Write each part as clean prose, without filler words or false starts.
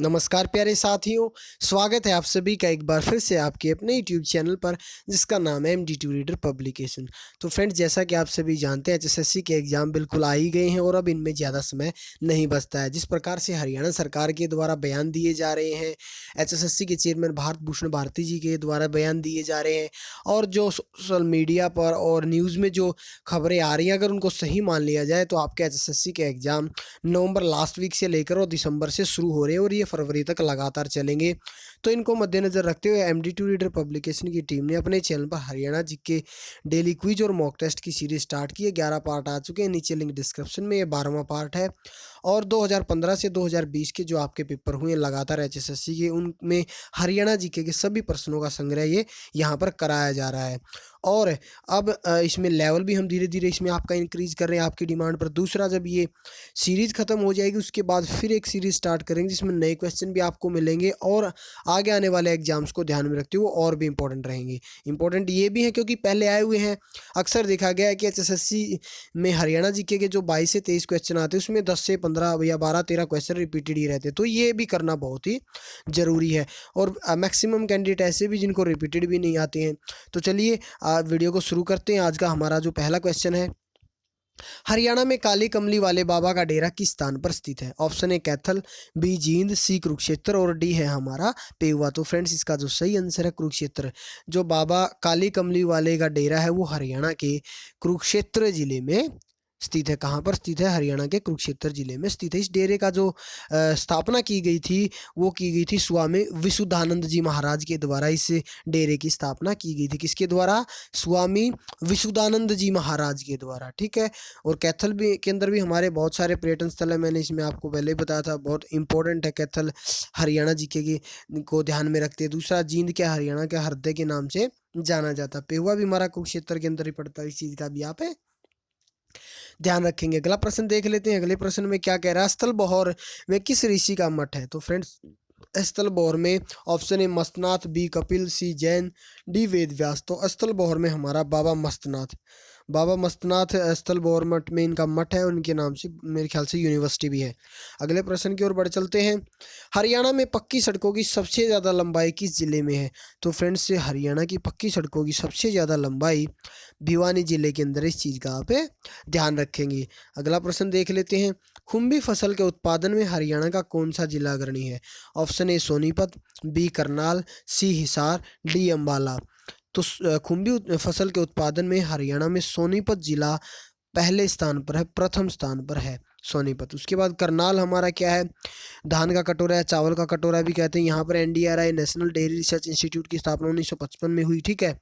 नमस्कार प्यारे साथियों, स्वागत है आप सभी का एक बार फिर से आपके अपने यूट्यूब चैनल पर जिसका नाम है MD2 रीडर पब्लिकेशन। तो फ्रेंड्स, जैसा कि आप सभी जानते हैं एचएसएससी के एग्ज़ाम बिल्कुल आ ही गए हैं और अब इनमें ज़्यादा समय नहीं बचता है। जिस प्रकार से हरियाणा सरकार के द्वारा बयान दिए जा रहे हैं, एचएसएससी के चेयरमैन भारत भूषण भारती जी के द्वारा बयान दिए जा रहे हैं और जो सोशल मीडिया पर और न्यूज़ में जो खबरें आ रही हैं, अगर उनको सही मान लिया जाए तो आपके एचएसएससी के एग्ज़ाम नवंबर लास्ट वीक से लेकर और दिसंबर से शुरू हो रहे हैं और ये फरवरी तक लगातार चलेंगे। तो इनको मद्देनज़र रखते हुए MD2 रीडर पब्लिकेशन की टीम ने अपने चैनल पर हरियाणा जीके डेली क्विज और मॉक टेस्ट की सीरीज स्टार्ट की है। 11 पार्ट आ चुके हैं, नीचे लिंक डिस्क्रिप्शन में, ये 12वां पार्ट है। और 2015 से 2020 के जो आपके पेपर हुए लगातार एचएसएससी के, उनमें हरियाणा जीके के सभी प्रश्नों का संग्रह ये यहाँ पर कराया जा रहा है। और अब इसमें लेवल भी हम धीरे धीरे इसमें आपका इंक्रीज कर रहे हैं आपकी डिमांड पर। दूसरा, जब ये सीरीज़ ख़त्म हो जाएगी उसके बाद फिर एक सीरीज़ स्टार्ट करेंगे जिसमें नए क्वेश्चन भी आपको मिलेंगे और आगे आने वाले एग्जाम्स को ध्यान में रखते हुए और भी इंपॉर्टेंट रहेंगे। इंपॉर्टेंट ये भी है क्योंकि पहले आए हुए हैं। अक्सर देखा गया है कि एचएसएससी में हरियाणा जीके के जो 22 से 23 क्वेश्चन आते हैं उसमें 10 से 15 या 12-13 क्वेश्चन रिपीटेड ही रहते हैं। तो ये भी करना बहुत ही ज़रूरी है और मैक्सिमम कैंडिडेट ऐसे भी जिनको रिपीटेड भी नहीं आते हैं। तो चलिए वीडियो को शुरू करते हैं। आज का हमारा जो पहला क्वेश्चन है, हरियाणा में काली कमली वाले बाबा का डेरा किस स्थान पर स्थित है? Option A Kaithal, B Jind, C Kurukshetra और डी है हमारा पेहुआ। तो फ्रेंड्स, इसका जो सही आंसर है कुरुक्षेत्र। जो बाबा काली कमली वाले का डेरा है वो हरियाणा के कुरुक्षेत्र जिले में स्थित है। कहाँ पर स्थित है? हरियाणा के कुरुक्षेत्र जिले में स्थित है। इस डेरे का जो स्थापना की गई थी वो की गई थी स्वामी विशुद्धानंद जी महाराज के द्वारा। इस डेरे की स्थापना की गई थी किसके द्वारा? स्वामी विशुद्धानंद जी महाराज के द्वारा। ठीक है। और कैथल भी के अंदर भी हमारे बहुत सारे पर्यटन स्थल है। मैंने इसमें आपको पहले ही बताया था, बहुत इंपॉर्टेंट है कैथल, हरियाणा जीके की को ध्यान में रखते हैं। दूसरा, जींद क्या हरियाणा के हृदय के नाम से जाना जाता है। पेहुआ भी हमारा कुरुक्षेत्र के अंदर ही पड़ता है। इस चीज़ का भी आप ध्यान रखेंगे। अगला प्रश्न देख लेते हैं। अगले प्रश्न में क्या कह रहा है, स्थल बहौर में किस ऋषि का मठ है? तो फ्रेंड्स, स्थल बहौर में option A Mastnath, B Kapil, C Jain, D Ved Vyas. तो स्थल बहौर में हमारा बाबा मस्तनाथ स्थल बहौर मठ में इनका मठ है और उनके नाम से मेरे ख्याल से यूनिवर्सिटी भी है। अगले प्रश्न की ओर बढ़ चलते हैं। हरियाणा में पक्की सड़कों की सबसे ज़्यादा लंबाई किस जिले में है? तो फ्रेंड्स, हरियाणा की पक्की सड़कों की सबसे ज़्यादा लंबाई भिवानी जिले के अंदर। इस चीज़ का आप ध्यान रखेंगे। अगला प्रश्न देख लेते हैं। खुम्बी फसल के उत्पादन में हरियाणा का कौन सा जिला अग्रणी है? Option A Sonipat, B Karnal, C Hisar, D Ambala. तो खुम्बी फसल के उत्पादन में हरियाणा में सोनीपत जिला पहले स्थान पर है, प्रथम स्थान पर है सोनीपत। उसके बाद करनाल हमारा क्या है? धान का कटोरा है, चावल का कटोरा भी कहते हैं। यहाँ पर NDRI national dairy research institute की स्थापना 1955 में हुई। ठीक है।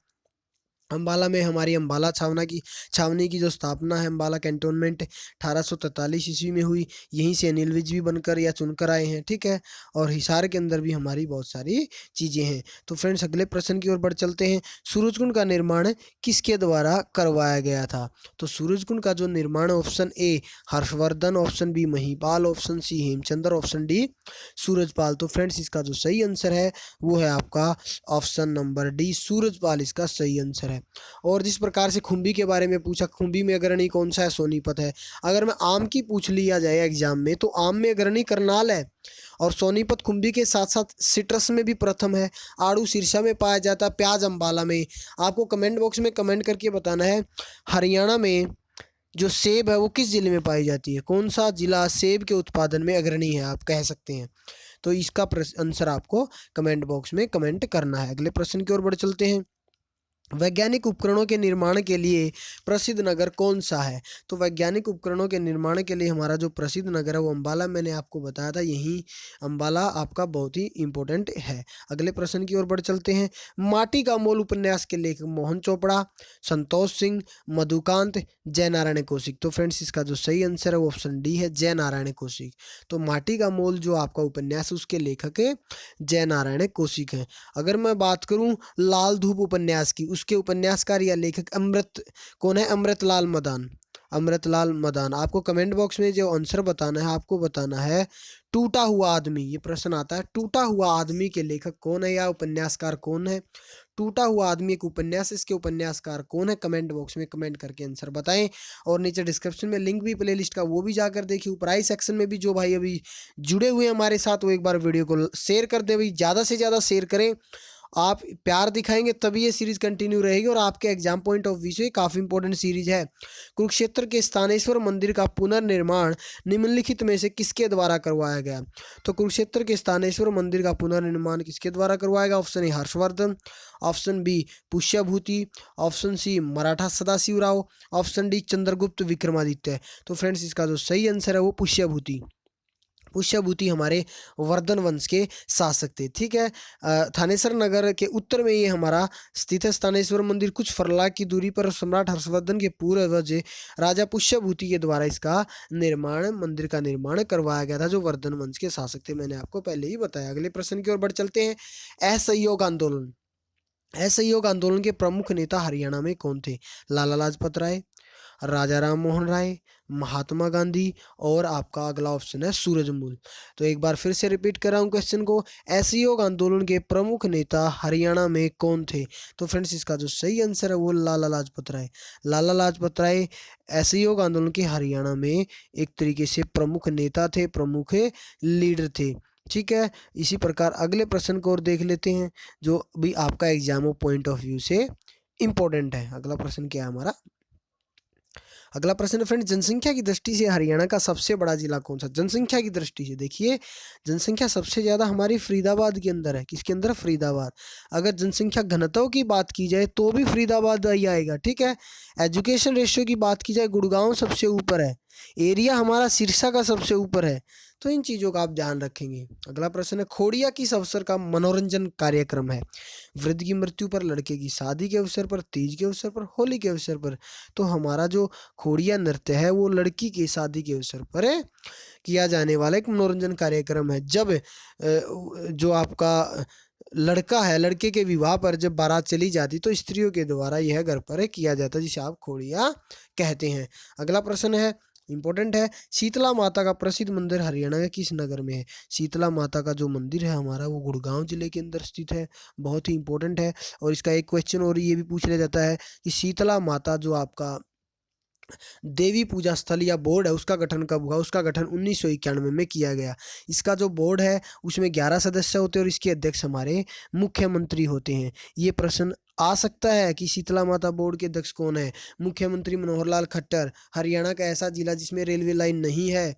अम्बाला में हमारी अम्बाला छावनी की जो स्थापना है, अम्बाला कैंटोनमेंट 1843 ईस्वी में हुई। यहीं से अनिल विज भी बनकर या चुनकर आए हैं। ठीक है। और हिसार के अंदर भी हमारी बहुत सारी चीज़ें हैं। तो फ्रेंड्स, अगले प्रश्न की ओर बढ़ चलते हैं। सूरजकुंड का निर्माण किसके द्वारा करवाया गया था? तो सूरजकुंड का जो निर्माण, option A Harshvardhan, option B Mahipal, option C Hemchandra, option D Surajpal. तो फ्रेंड्स, इसका जो सही आंसर है वो है आपका ऑप्शन नंबर डी सूरजपाल, इसका सही आंसर है। और जिस प्रकार से खुम्बी के बारे में पूछा, खुम्बी में अग्रणी कौन सा है? सोनीपत है। अगर मैं आम की पूछ लिया जाए एग्जाम में तो आम में अग्रणी करनाल है और सोनीपत खुम्बी के साथ साथ सिट्रस में भी प्रथम है। आड़ू सिरसा में पाया जाता है, प्याज अम्बाला में। आपको कमेंट बॉक्स में कमेंट करके बताना है हरियाणा में जो सेब है वो किस जिले में पाई जाती है? कौन सा जिला सेब के उत्पादन में अग्रणी है, आप कह सकते हैं। तो इसका आंसर आपको कमेंट बॉक्स में कमेंट करना है। अगले प्रश्न की ओर बढ़ चलते हैं। वैज्ञानिक उपकरणों के निर्माण के लिए प्रसिद्ध नगर कौन सा है? तो वैज्ञानिक उपकरणों के निर्माण के लिए हमारा जो प्रसिद्ध नगर है वो अम्बाला, मैंने आपको बताया था। यही अम्बाला आपका बहुत ही इम्पोर्टेंट है। अगले प्रश्न की ओर बढ़ चलते हैं। माटी का मोल उपन्यास के लेखक मोहन चोपड़ा, संतोष सिंह, मधुकांत, जयनारायण कौशिक। तो फ्रेंड्स, इसका जो सही आंसर है वो ऑप्शन डी है, जयनारायण कौशिक। तो माटी का मोल जो आपका उपन्यास है उसके लेखक है जयनारायण कौशिक हैं। अगर मैं बात करूं लाल धूप उपन्यास की, उसके उपन्यासकार या लेखक कौन है? अमृतलाल मदान। अमृतलाल मदान। आपको कमेंट बॉक्स में जो आंसर बताना है, आपको बताना है टूटा हुआ आदमी। ये प्रश्न आता है, टूटा हुआ आदमी के लेखक कौन है या उपन्यासकार कौन है। टूटा हुआ आदमी एक उपन्यास, इसके उपन्यासकार कौन है, कमेंट बॉक्स में कमेंट करके आंसर बताएं। और नीचे डिस्क्रिप्शन में लिंक भी प्लेलिस्ट का, वो भी जाकर देखिए। ऊपर आई सेक्शन में भी जो भाई अभी जुड़े हुए हैं हमारे साथ, वो एक बार वीडियो को शेयर कर दे भाई, ज़्यादा से ज़्यादा शेयर करें। आप प्यार दिखाएंगे तभी ये सीरीज कंटिन्यू रहेगी और आपके एग्जाम पॉइंट ऑफ व्यू से काफ़ी इंपॉर्टेंट सीरीज है। कुरुक्षेत्र के स्थानेश्वर मंदिर का पुनर्निर्माण निम्नलिखित में से किसके द्वारा करवाया गया। तो कुरुक्षेत्र के स्थानेश्वर मंदिर का पुनर्निर्माण किसके द्वारा करवाया गया। Option A Harshvardhan, option B Pushyabhuti, option C Maratha Sadashivrao, option D Chandragupta Vikramaditya. तो फ्रेंड्स इसका जो सही आंसर है वो पुष्यभूति। पुष्यभूति हमारे वर्धन वंश के शासक थे। ठीक है, थानेसर नगर के उत्तर में ये हमारा स्थित है स्थानेश्वर मंदिर। कुछ फरलाख की दूरी पर सम्राट हर्षवर्धन के पूर्वज राजा पुष्यभूति के द्वारा इसका निर्माण, मंदिर का निर्माण करवाया गया था, जो वर्धन वंश के शासक थे। मैंने आपको पहले ही बताया। अगले प्रश्न की ओर बढ़ चलते हैं। असहयोग आंदोलन, असहयोग आंदोलन के प्रमुख नेता हरियाणा में कौन थे। लाला लाजपत राय, राजा राम मोहन राय, महात्मा गांधी और आपका अगला ऑप्शन है सूरजमल। तो एक बार फिर से रिपीट कर रहा हूँ क्वेश्चन को, असहयोग आंदोलन के प्रमुख नेता हरियाणा में कौन थे। तो फ्रेंड्स इसका जो सही आंसर है वो लाला लाजपत राय। लाला लाजपत राय असहयोग आंदोलन के हरियाणा में एक तरीके से प्रमुख नेता थे, प्रमुख लीडर थे। ठीक है, इसी प्रकार अगले प्रश्न को और देख लेते हैं, जो भी आपका एग्जाम पॉइंट ऑफ व्यू से इंपॉर्टेंट है। अगला प्रश्न क्या है हमारा। अगला प्रश्न फ्रेंड, जनसंख्या की दृष्टि से हरियाणा का सबसे बड़ा जिला कौन सा। जनसंख्या की दृष्टि से देखिए, जनसंख्या सबसे ज़्यादा हमारी फरीदाबाद के अंदर है। किसके अंदर, फरीदाबाद। अगर जनसंख्या घनत्व की बात की जाए तो भी फरीदाबाद ही आएगा। ठीक है, एजुकेशन रेशियो की बात की जाए गुड़गांव सबसे ऊपर है, एरिया हमारा सिरसा का सबसे ऊपर है। तो इन चीज़ों का आप ध्यान रखेंगे। अगला प्रश्न है, खोड़िया किस अवसर का मनोरंजन कार्यक्रम है। वृद्ध की मृत्यु पर, लड़के की शादी के अवसर पर, तीज के अवसर पर, होली के अवसर पर। तो हमारा जो खोड़िया नृत्य है वो लड़की की शादी के अवसर पर किया जाने वाला एक मनोरंजन कार्यक्रम है। जब जो आपका लड़का है, लड़के के विवाह पर जब बारात चली जाती तो स्त्रियों के द्वारा यह घर पर किया जाता है, जिसे आप खोड़िया कहते हैं। अगला प्रश्न है, इंपॉर्टेंट है, शीतला माता का प्रसिद्ध मंदिर हरियाणा के किस नगर में है। शीतला माता का जो मंदिर है हमारा वो गुड़गांव जिले के अंदर स्थित है। बहुत ही इंपॉर्टेंट है। और इसका एक क्वेश्चन और ये भी पूछ लिया जाता है कि शीतला माता जो आपका देवी पूजा स्थल या बोर्ड है उसका गठन कब हुआ। उसका गठन 1991 में किया गया। इसका जो बोर्ड है उसमें 11 सदस्य होते हैं और इसके अध्यक्ष हमारे मुख्यमंत्री होते हैं। ये प्रश्न आ सकता है कि शीतला माता बोर्ड के अध्यक्ष कौन है। मुख्यमंत्री मनोहर लाल खट्टर। हरियाणा का ऐसा जिला जिसमें रेलवे लाइन नहीं है,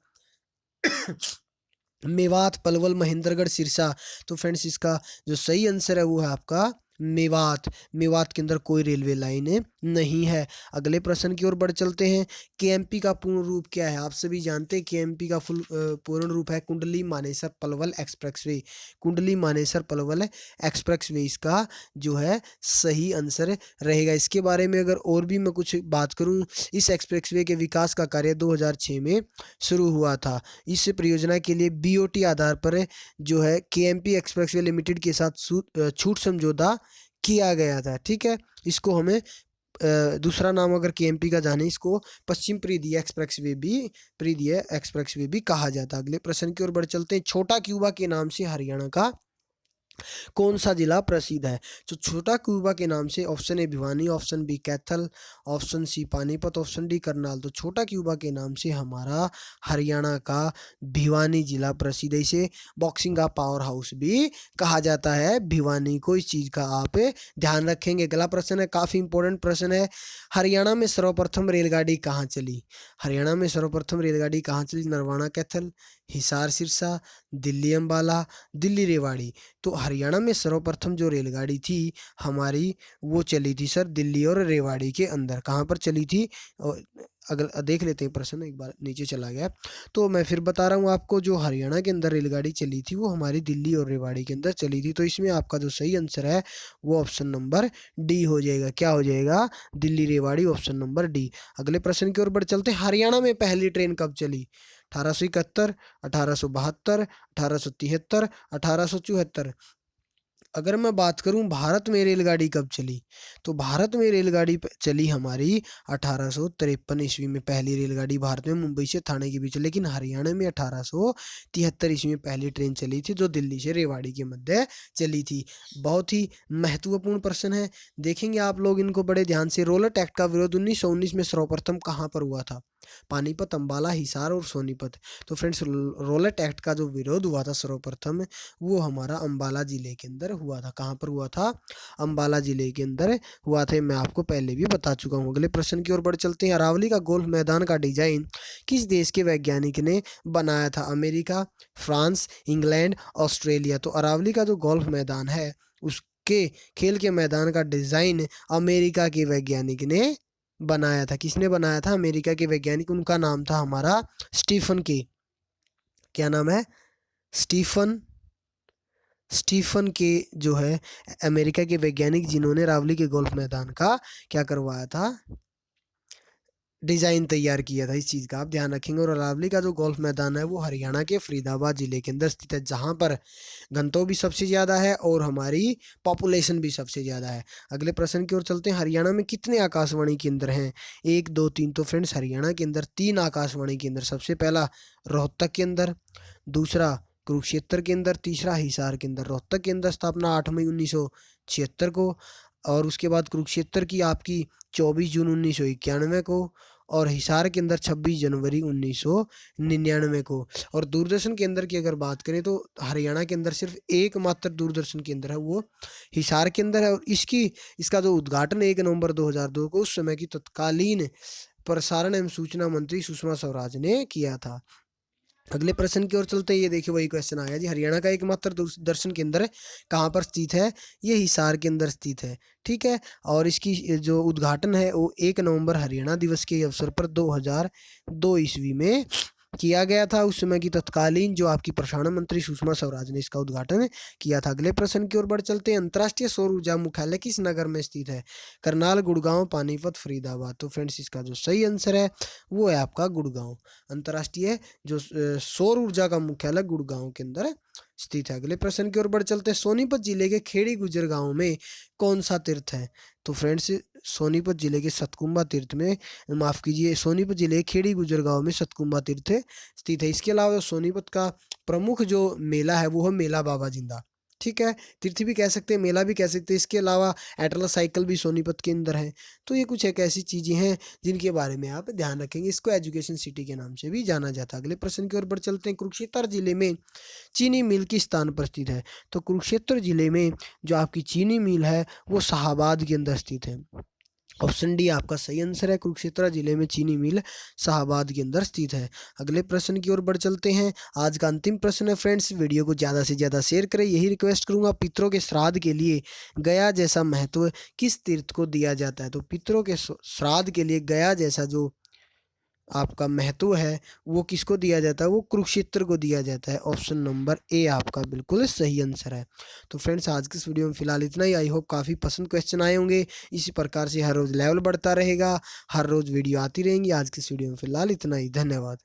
मेवात, पलवल, महेंद्रगढ़, सिरसा। तो फ्रेंड्स इसका जो सही आंसर है वो है आपका मेवात। मेवात के अंदर कोई रेलवे लाइन नहीं है। अगले प्रश्न की ओर बढ़ चलते हैं। केएमपी का पूर्ण रूप क्या है। आप सभी जानते हैं केएमपी का पूर्ण रूप है कुंडली मानेसर पलवल एक्सप्रेसवे। कुंडली मानेसर पलवल एक्सप्रेसवे इसका जो है सही आंसर रहेगा। इसके बारे में अगर और भी मैं कुछ बात करूं, इस एक्सप्रेसवे के विकास का कार्य 2006 में शुरू हुआ था। इस परियोजना के लिए बीओटी आधार पर जो है केएमपी एक्सप्रेसवे लिमिटेड के साथ छूट समझौता किया गया था। ठीक है, इसको हमें दूसरा नाम अगर केएमपी का जाने, इसको पश्चिम परिधीय एक्सप्रेसवे भी कहा जाता है। अगले प्रश्न की ओर बढ़ चलते हैं। छोटा क्यूबा के नाम से हरियाणा का कौन सा जिला प्रसिद्ध है। तो छोटा क्यूबा के नाम से option A Bhiwani, option B Kaithal, option C Panipat, option D Karnal. तो छोटा क्यूबा के नाम से हमारा हरियाणा का भिवानी जिला प्रसिद्ध है। इसे बॉक्सिंग का पावर हाउस भी कहा जाता है भिवानी को। इस चीज़ का आप ध्यान रखेंगे। अगला प्रश्न है, काफ़ी इंपॉर्टेंट प्रश्न है। हरियाणा में सर्वप्रथम रेलगाड़ी कहाँ चली। हरियाणा में सर्वप्रथम रेलगाड़ी कहाँ चली। नरवाना कैथल, हिसार सिरसा, दिल्ली अम्बाला, दिल्ली रेवाड़ी। तो हरियाणा में सर्वप्रथम जो रेलगाड़ी थी हमारी वो चली थी सर दिल्ली और रेवाड़ी के अंदर। कहाँ पर चली थी, अगर देख लेते हैं प्रश्न, एक बार नीचे चला गया। तो मैं फिर बता रहा हूँ आपको, जो हरियाणा के अंदर रेलगाड़ी चली थी वो हमारी दिल्ली और रेवाड़ी के अंदर चली थी। तो इसमें आपका जो सही आंसर है वो ऑप्शन नंबर डी हो जाएगा। क्या हो जाएगा, Delhi Rewari, option number D. अगले प्रश्न की ओर बढ़ चलते हैं। हरियाणा में पहली ट्रेन कब चली। 1871, 1872, 1873, 1874। अगर मैं बात करूं भारत में रेलगाड़ी कब चली, तो भारत में रेलगाड़ी चली हमारी 1853 ईस्वी में। पहली रेलगाड़ी भारत में मुंबई से थाने के बीच, लेकिन हरियाणा में 1873 ईस्वी में पहली ट्रेन चली थी, जो दिल्ली से रेवाड़ी के मध्य चली थी। बहुत ही महत्वपूर्ण प्रश्न है, देखेंगे आप लोग इनको बड़े ध्यान से। रोलट एक्ट का विरोध 1919 में सर्वप्रथम कहाँ पर हुआ था? पानीपत, अंबाला, हिसार और सोनीपत। तो फ्रेंड्स, रोलट एक्ट का जो विरोध हुआ था सर्वप्रथम, वो हमारा अंबाला जिले के अंदर हुआ था। कहाँ पर हुआ था? अंबाला जिले के अंदर हुआ था। मैं आपको पहले भी बता चुका हूँ। अगले प्रश्न की ओर बढ़ चलते हैं। अरावली का गोल्फ मैदान का डिजाइन किस देश के वैज्ञानिक ने बनाया था? America, France, England, Australia. तो अरावली का जो गोल्फ मैदान है, उसके खेल के मैदान का डिजाइन अमेरिका के वैज्ञानिक ने बनाया था। किसने बनाया था? अमेरिका के वैज्ञानिक। उनका नाम था हमारा स्टीफन के, क्या नाम है? स्टीफन स्टीफन के जो है अमेरिका के वैज्ञानिक, जिन्होंने रावली के गोल्फ मैदान का क्या करवाया था? डिजाइन तैयार किया था। इस चीज का आप ध्यान रखेंगे। और अरावली का जो गोल्फ मैदान है वो हरियाणा के फरीदाबाद जिले के अंदर स्थित है, जहां पर घनत्व भी सबसे ज्यादा है और हमारी पॉपुलेशन भी सबसे ज्यादा है। अगले प्रश्न की ओर चलते हैं। हरियाणा में कितने आकाशवाणी केंद्र हैं? 1, 2, 3। तो फ्रेंड्स, हरियाणा के अंदर 3 आकाशवाणी केंद्र। सबसे पहला रोहतक के अंदर, दूसरा कुरुक्षेत्र के अंदर, तीसरा हिसार के अंदर। रोहतक के अंदर स्थापना 8 मई 1976 को, और उसके बाद कुरुक्षेत्र की आपकी 24 जून 1991 को, और हिसार के अंदर 26 जनवरी 1999 को। और दूरदर्शन केंद्र की अगर बात करें तो हरियाणा के अंदर सिर्फ एकमात्र दूरदर्शन केंद्र है, वो हिसार के अंदर है। और इसका जो उद्घाटन 1 नवंबर 2002 को उस समय की तत्कालीन प्रसारण एवं सूचना मंत्री सुषमा स्वराज ने किया था। अगले प्रश्न की ओर चलते हैं। ये देखिए वही क्वेश्चन आ गया जी। हरियाणा का एकमात्र दूरदर्शन केंद्र कहाँ पर स्थित है? ये हिसार के अंदर स्थित है। ठीक है। और इसकी जो उद्घाटन है वो 1 नवंबर हरियाणा दिवस के अवसर पर 2002 ईस्वी में किया गया था। उस समय की तत्कालीन जो आपकी प्रसारण मंत्री सुषमा स्वराज ने इसका उद्घाटन किया था। अगले प्रश्न की ओर बढ़ चलते हैं। अंतर्राष्ट्रीय सौर ऊर्जा मुख्यालय किस नगर में स्थित है? करनाल, गुड़गांव, पानीपत, फरीदाबाद। तो फ्रेंड्स, इसका जो सही आंसर है वो है आपका गुड़गांव। अंतर्राष्ट्रीय जो सौर ऊर्जा का मुख्यालय गुड़गांव के अंदर स्थित है। अगले प्रश्न की ओर बढ़ चलते हैं। सोनीपत जिले के खेड़ी गुजर गांव में कौन सा तीर्थ है? तो फ्रेंड्स, सोनीपत जिले के सतकुंबा तीर्थ में, माफ कीजिए, सोनीपत जिले के खेड़ी गुजर गांव में सतकुंबा तीर्थ स्थित है। इसके अलावा सोनीपत का प्रमुख जो मेला है वो है मेला बाबा जिंदा। ठीक है। तीर्थ भी कह सकते हैं, मेला भी कह सकते हैं। इसके अलावा एटलस साइकिल भी सोनीपत के अंदर है। तो ये कुछ एक ऐसी चीजें हैं जिनके बारे में आप ध्यान रखेंगे। इसको एजुकेशन सिटी के नाम से भी जाना जाता है। अगले प्रश्न की ओर बढ़ चलते हैं। कुरुक्षेत्र जिले में चीनी मिल किस स्थान पर स्थित है? तो कुरुक्षेत्र जिले में जो आपकी चीनी मिल है वो शाहाबाद के अंदर स्थित है। ऑप्शन डी आपका सही आंसर है। कुरुक्षेत्र जिले में चीनी मिल शाहाबाद के अंदर स्थित है। अगले प्रश्न की ओर बढ़ चलते हैं। आज का अंतिम प्रश्न है फ्रेंड्स, वीडियो को ज़्यादा से ज़्यादा शेयर करें, यही रिक्वेस्ट करूंगा। पितरों के श्राद्ध के लिए गया जैसा महत्व किस तीर्थ को दिया जाता है? तो पितरों के श्राद्ध के लिए गया जैसा जो आपका महत्व है वो किसको दिया जाता है? वो कुरुक्षेत्र को दिया जाता है। ऑप्शन नंबर ए आपका बिल्कुल सही आंसर है। तो फ्रेंड्स, आज की इस वीडियो में फिलहाल इतना ही। आई होप काफ़ी पसंद क्वेश्चन आए होंगे। इसी प्रकार से हर रोज़ लेवल बढ़ता रहेगा, हर रोज़ वीडियो आती रहेंगी। आज की इस वीडियो में फिलहाल इतना ही। धन्यवाद।